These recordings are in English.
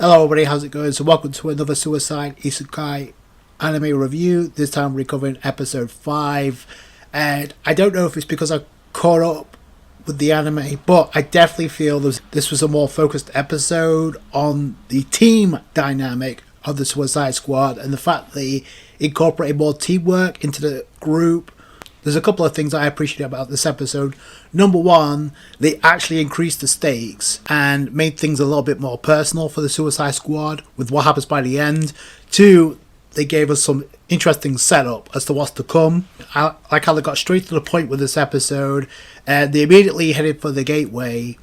Hello everybody, how's it going? So welcome to another Suicide Isekai anime review. This time we're covering episode 5. And I don't know if it's because I caught up with the anime, but I definitely feel this was a more focused episode on the team dynamic of the Suicide Squad and the fact they incorporated more teamwork into the group. There's a couple of things I appreciate about this episode. Number one, they actually increased the stakes and made things a little bit more personal for the Suicide Squad with what happens by the end. Two, they gave us some interesting setup as to what's to come. I like how they got straight to the point with this episode, and they immediately headed for the gateway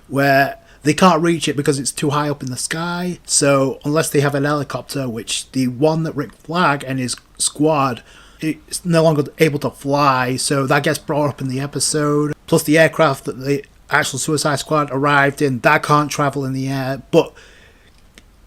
where they can't reach it because it's too high up in the sky. So unless they have an helicopter, which the one that Rick Flag and his squad it's no longer able to fly, so that gets brought up in the episode. Plus the aircraft that the actual Suicide Squad arrived in, that can't travel in the air. But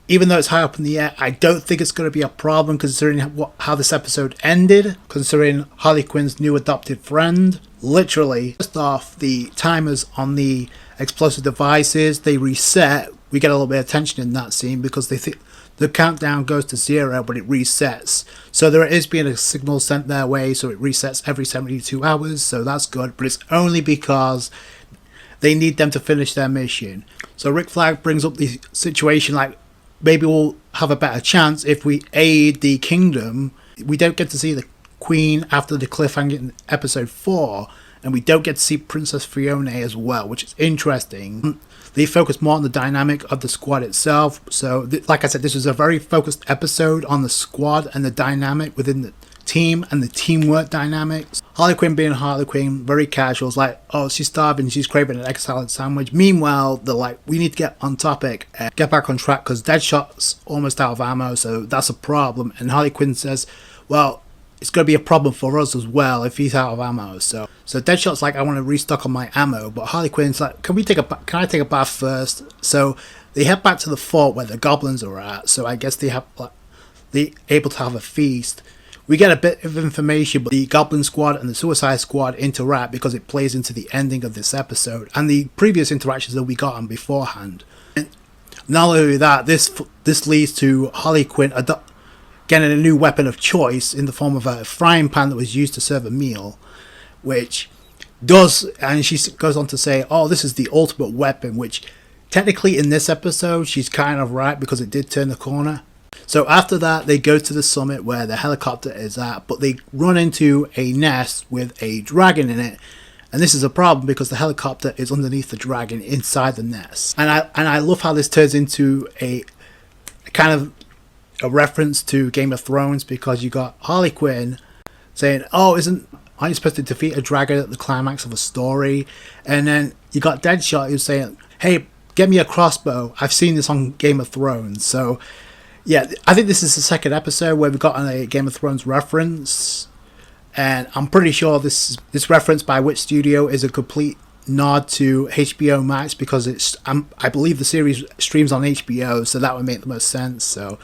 even though it's high up in the air, I don't think it's going to be a problem considering how this episode ended, considering Harley Quinn's new adopted friend. Literally, first off, the timers on the explosive devices, they reset. We get a little bit of tension in that scene because they think the countdown goes to 0, but it resets. So there is being a signal sent their way, so it resets every 72 hours, so that's good. But it's only because they need them to finish their mission. So Rick Flag brings up the situation like, maybe we'll have a better chance if we aid the kingdom. We don't get to see the Queen after the cliffhanger in episode 4, and we don't get to see Princess Fiona as well, which is interesting. They focus more on the dynamic of the squad itself. So, like I said, this was a very focused episode on the squad and the dynamic within the team and the teamwork dynamics. Harley Quinn being Harley Quinn, very casual. It's like, oh, she's starving, she's craving an egg salad sandwich. Meanwhile, they're like, we need to get on topic and get back on track because Deadshot's almost out of ammo, so that's a problem. And Harley Quinn says, well, it's going to be a problem for us as well if he's out of ammo. So Deadshot's like, I want to restock on my ammo, but Harley Quinn's like, can I take a bath first? So they head back to the fort where the goblins are at. So I guess they able to have a feast. We get a bit of information, but the Goblin Squad and the Suicide Squad interact because it plays into the ending of this episode and the previous interactions that we got on beforehand. And not only that, this leads to Harley Quinn getting a new weapon of choice in the form of a frying pan that was used to serve a meal, which does, and she goes on to say, oh, this is the ultimate weapon, which technically in this episode she's kind of right because it did turn the corner. So after that they go to the summit where the helicopter is at, but they run into a nest with a dragon in it, and this is a problem because the helicopter is underneath the dragon inside the nest. And I love how this turns into a kind of a reference to Game of Thrones, because you got Harley Quinn saying, oh, aren't you supposed to defeat a dragon at the climax of a story? And then you got Deadshot who's saying, hey, get me a crossbow, I've seen this on Game of Thrones. So yeah, I think this is the second episode where we've got a Game of Thrones reference, and I'm pretty sure this reference by which studio is a complete nod to HBO Max, because I believe the series streams on HBO, so that would make the most sense. So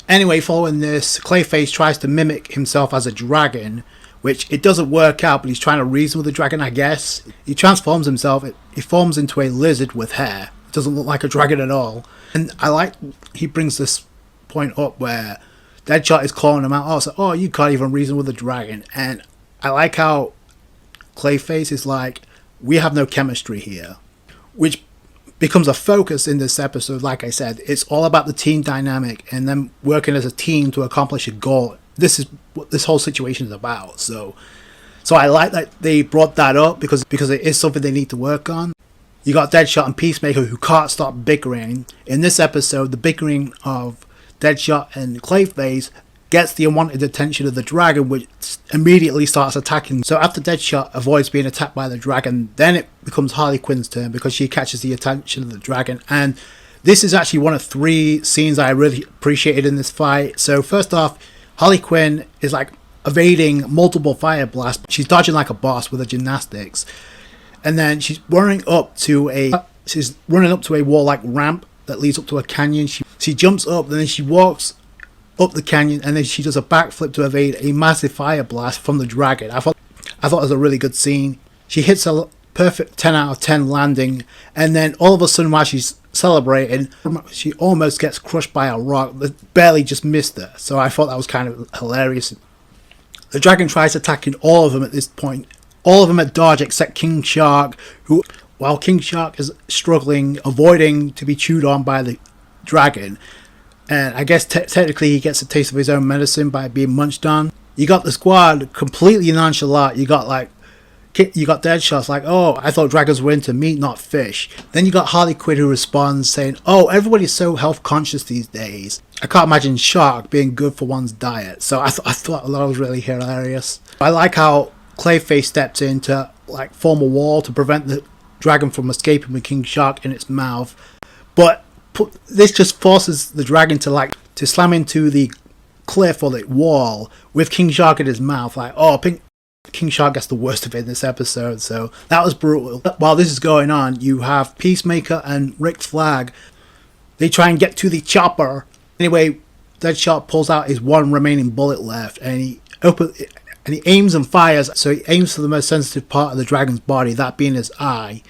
anyway, following this, Clayface tries to mimic himself as a dragon, which it doesn't work out, but he's trying to reason with the dragon, I guess. He transforms himself, he forms into a lizard with hair. It doesn't look like a dragon at all. And I like he brings this point up where Deadshot is calling him out, oh, you can't even reason with a dragon. And I like how Clayface is like, we have no chemistry here, which becomes a focus in this episode. Like I said, it's all about the team dynamic and them working as a team to accomplish a goal. This is what this whole situation is about. So I like that they brought that up because it is something they need to work on. You got Deadshot and Peacemaker who can't stop bickering. In this episode, the bickering of Deadshot and Clayface gets the unwanted attention of the dragon, which immediately starts attacking. So after Deadshot avoids being attacked by the dragon, then it becomes Harley Quinn's turn because she catches the attention of the dragon. And this is actually one of 3 scenes I really appreciated in this fight. So first off, Harley Quinn is like evading multiple fire blasts. She's dodging like a boss with her gymnastics. And then she's running up to a wall-like ramp that leads up to a canyon. She jumps up, and then she walks up the canyon, and then she does a backflip to evade a massive fire blast from the dragon. I thought it was a really good scene. She hits a perfect 10 out of 10 landing, and then all of a sudden while she's celebrating. She almost gets crushed by a rock that barely just missed her. So I thought that was kind of hilarious. The dragon tries attacking all of them at this point. All of them at dodge except King Shark, who, while King Shark is struggling, avoiding to be chewed on by the dragon. And I guess technically he gets a taste of his own medicine by being munched on. You got the squad completely nonchalant. You got Deadshot's like, oh, I thought dragons were into meat, not fish. Then you got Harley Quinn who responds saying, oh, everybody's so health conscious these days. I can't imagine shark being good for one's diet. So I thought that was really hilarious. I like how Clayface steps in to like form a wall to prevent the dragon from escaping with King Shark in its mouth. But this just forces the dragon to slam into the cliff or the wall with King Shark in his mouth. Like, oh, King Shark gets the worst of it in this episode, so that was brutal. While this is going on, you have Peacemaker and Rick Flag. They try and get to the chopper. Anyway, Deadshot pulls out his one remaining bullet left, and he aims and fires. So he aims for the most sensitive part of the dragon's body, that being his eye.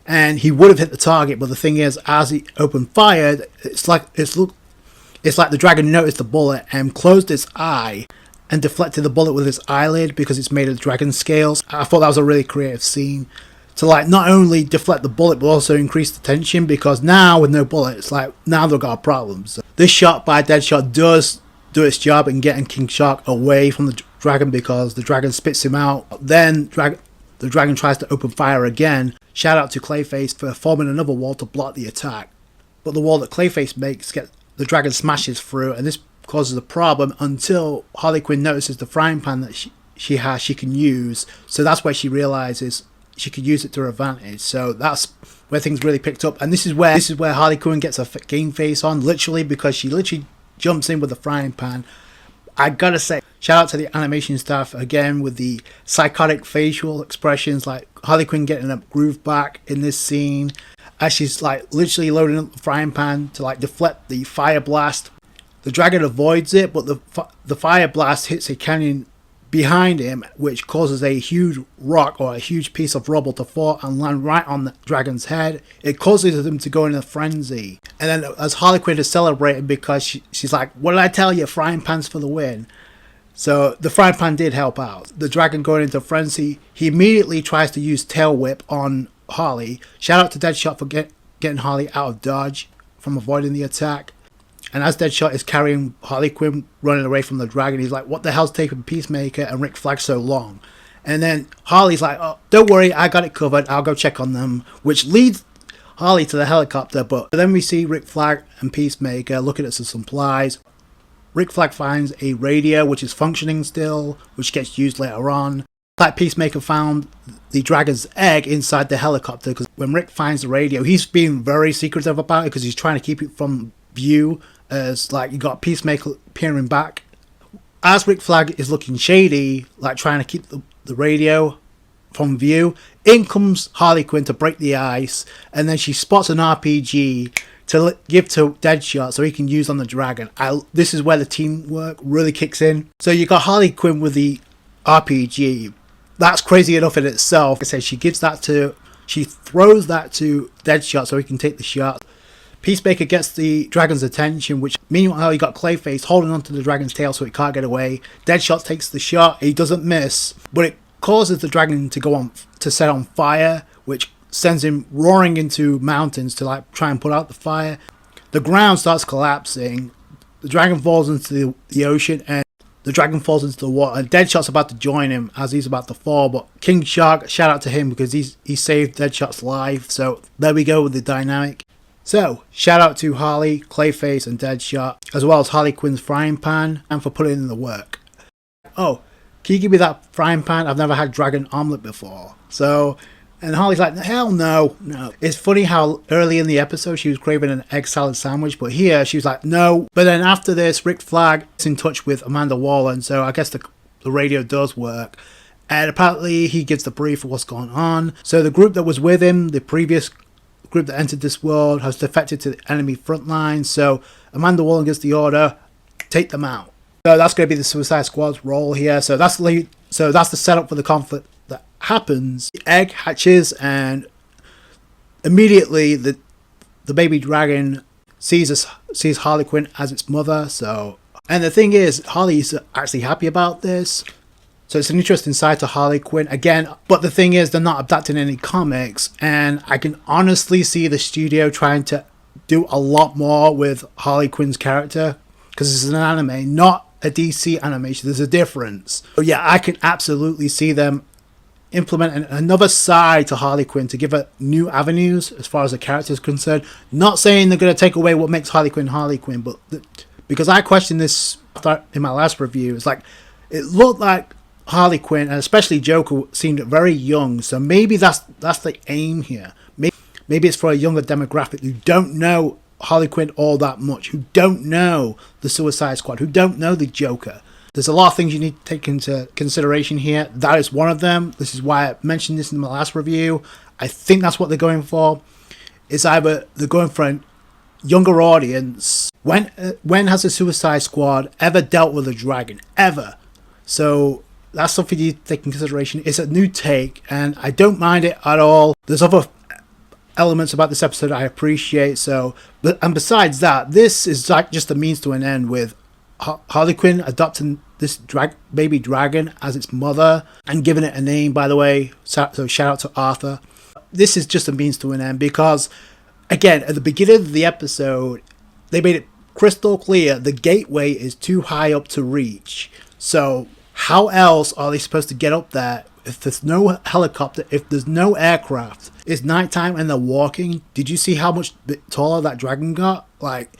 And he would have hit the target, but the thing is, as he opened fire, it's like the dragon noticed the bullet and closed its eye and deflected the bullet with its eyelid because it's made of dragon scales. I thought that was a really creative scene to like not only deflect the bullet but also increase the tension, because now with no bullet, it's like now they've got problems. So this shot by Deadshot does do its job in getting King Shark away from the dragon because the dragon spits him out. Then the dragon tries to open fire again. Shout out to Clayface for forming another wall to block the attack. But the wall that Clayface makes, the dragon smashes through, and this causes a problem until Harley Quinn notices the frying pan that she can use. So that's where she realizes she could use it to her advantage. So that's where things really picked up. And this is where Harley Quinn gets a game face on, literally, because she literally jumps in with the frying pan. I gotta say, shout out to the animation staff again with the psychotic facial expressions, like Harley Quinn getting a groove back in this scene as she's like literally loading up the frying pan to like deflect the fire blast. The dragon avoids it, but the fire blast hits a canyon behind him, which causes a huge rock or a huge piece of rubble to fall and land right on the dragon's head. It causes him to go in a frenzy. And then as Harley Quinn is celebrating because she's like, what did I tell you? Frying pans for the win. So the frying pan did help out. The dragon going into frenzy, he immediately tries to use tail whip on Harley. Shout out to Deadshot for getting Harley out of dodge from avoiding the attack. And as Deadshot is carrying Harley Quinn running away from the dragon, he's like, what the hell's taking Peacemaker and Rick Flag so long? And then Harley's like, oh, don't worry, I got it covered, I'll go check on them, which leads Harley to the helicopter. But then we see Rick Flag and Peacemaker looking at some supplies. Rick Flag finds a radio which is functioning still, which gets used later on. Like Peacemaker found the dragon's egg inside the helicopter, because when Rick finds the radio, he's being very secretive about it because he's trying to keep it from view, as like you got Peacemaker peering back. As Rick Flag is looking shady, like trying to keep the radio from view, in comes Harley Quinn to break the ice, and then she spots an RPG to give to Deadshot so he can use on the dragon. This is where the teamwork really kicks in. So you got Harley Quinn with the RPG. That's crazy enough in itself. Like I said, she throws that to Deadshot so he can take the shot. Peacemaker gets the dragon's attention, which meanwhile you got Clayface holding onto the dragon's tail so it can't get away. Deadshot takes the shot, he doesn't miss, but it causes the dragon to set on fire, which sends him roaring into mountains to like try and put out the fire. The ground starts collapsing, the dragon falls into the ocean, and the dragon falls into the water, and Deadshot's about to join him as he's about to fall, but King Shark, shout out to him because he saved Deadshot's life. So there we go with the dynamic. So, shout out to Harley, Clayface and Deadshot, as well as Harley Quinn's frying pan, and for putting in the work. Oh, can you give me that frying pan? I've never had dragon omelette before. So, and Harley's like, hell no. It's funny how early in the episode she was craving an egg salad sandwich, but here she was like, no. But then after this, Rick Flag is in touch with Amanda Waller, and so I guess the radio does work. And apparently he gives the brief of what's going on. So the group that was with him, the previous group that entered this world, has defected to the enemy front line. So Amanda Waller gets the order, take them out. So that's going to be the Suicide Squad's role here. So that's the setup for the conflict that happens. The egg hatches, and immediately the the baby dragon sees Harley Quinn as its mother. So, and the thing is, Harley's actually happy about this. So it's an interesting side to Harley Quinn again. But the thing is, they're not adapting any comics, and I can honestly see the studio trying to do a lot more with Harley Quinn's character, because it's an anime, not a DC animation. There's a difference. So yeah, I can absolutely see them implementing another side to Harley Quinn to give her new avenues as far as the character is concerned. Not saying they're going to take away what makes Harley Quinn, but because I questioned this in my last review, it's like it looked like Harley Quinn, and especially Joker, seemed very young. So maybe that's the aim here. Maybe it's for a younger demographic who don't know Harley Quinn all that much, who don't know the Suicide Squad, who don't know the Joker. There's a lot of things you need to take into consideration here. That is one of them. This is why I mentioned this in my last review. I think that's what they're going for. It's either they're going for a younger audience. When has the Suicide Squad ever dealt with a dragon? Ever. So that's something you take in consideration. It's a new take, and I don't mind it at all. There's other elements about this episode I appreciate. And besides that, this is like just a means to an end with Harley Quinn adopting this baby dragon as its mother and giving it a name, by the way. So shout out to Arthur. This is just a means to an end because, again, at the beginning of the episode, they made it crystal clear the gateway is too high up to reach. So how else are they supposed to get up there if there's no helicopter, if there's no aircraft? It's nighttime and they're walking. Did you see how much taller that dragon got? Like,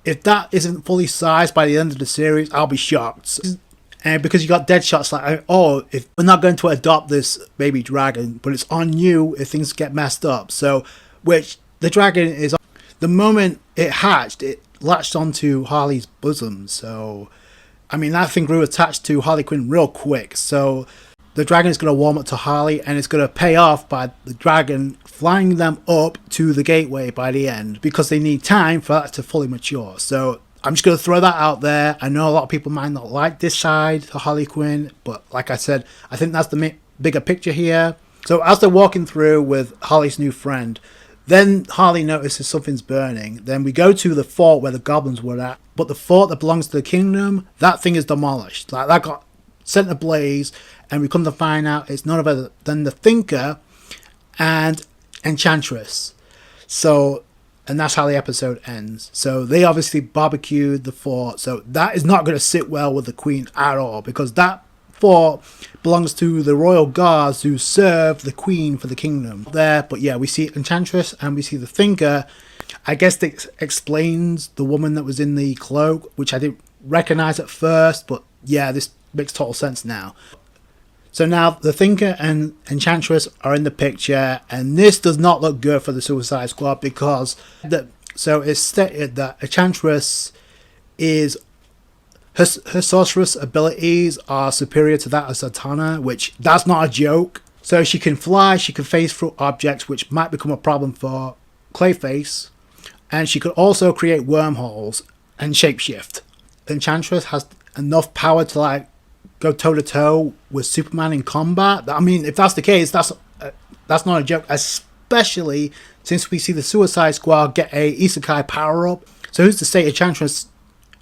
if that isn't fully sized by the end of the series, I'll be shocked. And because you got dead shots like, oh, if we're not going to adopt this baby dragon, but it's on you if things get messed up. So, which the dragon is, the moment it hatched, it latched onto Harley's bosom. So, I mean, that thing grew attached to Harley Quinn real quick. So the dragon is going to warm up to Harley, and it's going to pay off by the dragon flying them up to the gateway by the end, because they need time for that to fully mature. So I'm just going to throw that out there. I know a lot of people might not like this side to Harley Quinn, but like I said, I think that's the bigger picture here. So as they're walking through with Harley's new friend, then Harley notices something's burning. Then we go to the fort where the goblins were at, but the fort that belongs to the kingdom, that thing is demolished. Like, that got set ablaze, and we come to find out it's none other than the Thinker and Enchantress. So, and that's how the episode ends. So they obviously barbecued the fort. So that is not going to sit well with the Queen at all, because that fort belongs to the royal guards who serve the Queen for the kingdom there. But yeah, we see Enchantress and we see the Thinker. I guess that explains the woman that was in the cloak, which I didn't recognize at first, but yeah, this makes total sense now. So now the Thinker and Enchantress are in the picture, and this does not look good for the Suicide Squad, because so it's stated that Enchantress is her sorceress abilities are superior to that of Zatanna, which that's not a joke. So she can fly, she can phase through objects, which might become a problem for Clayface, and she could also create wormholes and shapeshift. Enchantress has enough power to like go toe to toe with Superman in combat. I mean, if that's the case, that's not a joke, especially since we see the Suicide Squad get a Isekai power up. So who's to say Enchantress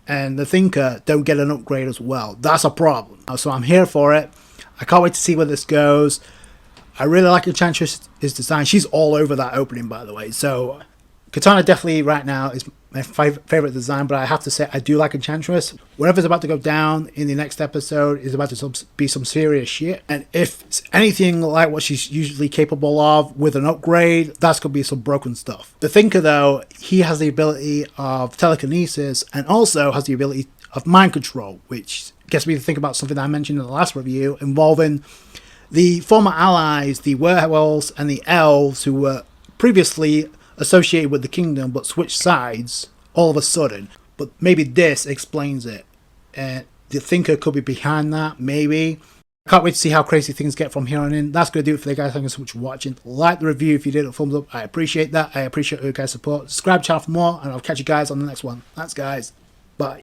and the Thinker don't get an upgrade as well? That's a problem. So I'm here for it. I can't wait to see where this goes. I really like Enchantress' design. She's all over that opening, by the way. So Katana definitely right now is my favorite design, but I have to say I do like Enchantress. Whatever's about to go down in the next episode is about to be some serious shit. And if it's anything like what she's usually capable of with an upgrade, that's going to be some broken stuff. The Thinker, though, he has the ability of telekinesis and also has the ability of mind control, which gets me to think about something that I mentioned in the last review involving the former allies, the werewolves and the elves, who were previously associated with the kingdom but switched sides all of a sudden. But maybe this explains it. The Thinker could be behind that, maybe. I can't wait to see how crazy things get from here on in. That's going to do it for the guys. Thank you so much for watching. Like the review if you did, a thumbs up. I appreciate that. I appreciate your guys' support. Subscribe channel for more, and I'll catch you guys on the next one. Thanks, guys. Bye.